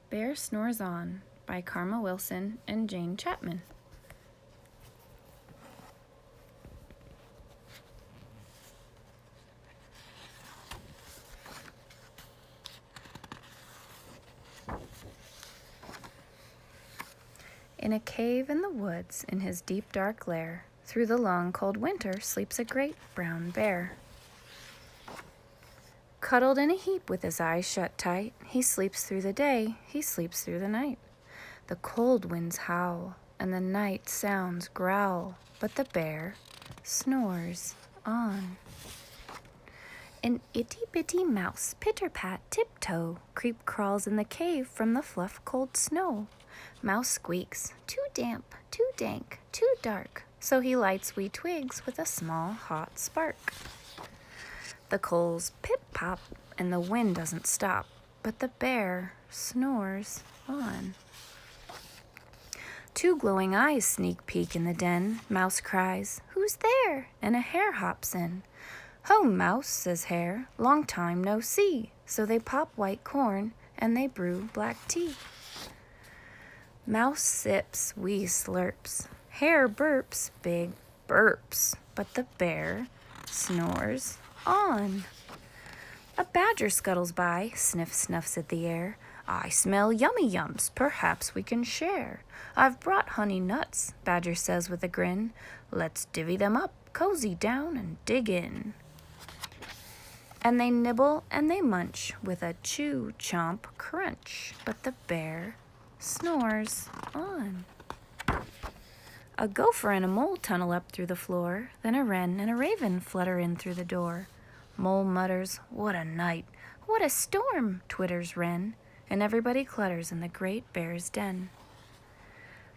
Bear Snores On by Karma Wilson and Jane Chapman. In a cave in the woods, in his deep dark lair, through the long cold winter sleeps a great brown bear. Cuddled in a heap with his eyes shut tight, he sleeps through the day, he sleeps through the night. The cold winds howl, and the night sounds growl, but the bear snores on. An itty-bitty mouse, pitter-pat, tiptoe, creep crawls in the cave from the fluff cold snow. Mouse squeaks, too damp, too dank, too dark, so he lights wee twigs with a small hot spark. The coals pip-pop, and the wind doesn't stop, but the bear snores on. Two glowing eyes sneak peek in the den. Mouse cries, "Who's there?" and a hare hops in. "Ho, Mouse," says Hare, "long time no see." So they pop white corn, and they brew black tea. Mouse sips, wee slurps. Hare burps, big burps. But the bear snores on. A badger scuttles by, snuffs at the air. "I smell yummy yums, perhaps we can share." "I've brought honey nuts," Badger says with a grin. "Let's divvy them up, cozy down, and dig in." And they nibble and they munch with a chew, chomp, crunch. But the bear snores on. A gopher and a mole tunnel up through the floor. Then a wren and a raven flutter in through the door. Mole mutters, "What a night! What a storm!" twitters wren. And everybody clutters in the great bear's den.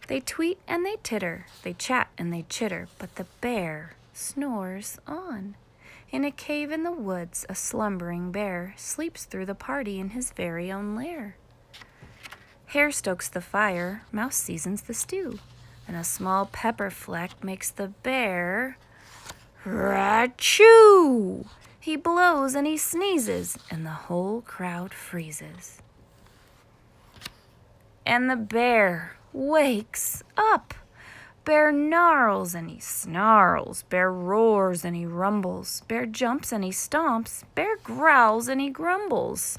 They tweet and they titter, they chat and they chitter, but the bear snores on. In a cave in the woods, a slumbering bear sleeps through the party in his very own lair. Hare stokes the fire, Mouse seasons the stew, and a small pepper fleck makes the bear ra-chew. He blows and he sneezes, and the whole crowd freezes. And the bear wakes up. Bear gnarls and he snarls. Bear roars and he rumbles. Bear jumps and he stomps. Bear growls and he grumbles.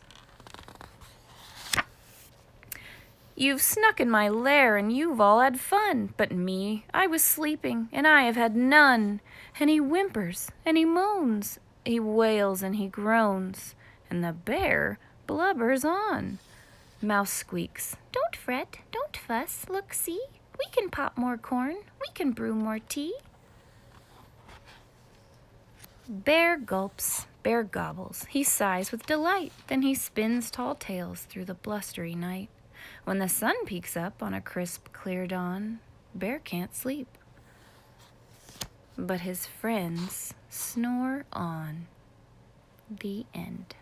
"You've snuck in my lair and you've all had fun, but me, I was sleeping and I have had none." And he whimpers and he moans. He wails and he groans. And the bear blubbers on. Mouse squeaks, "Don't fret, don't fuss, look, see, we can pop more corn, we can brew more tea." Bear gulps, bear gobbles, he sighs with delight, then he spins tall tales through the blustery night. When the sun peeks up on a crisp, clear dawn, Bear can't sleep, but his friends snore on. The end.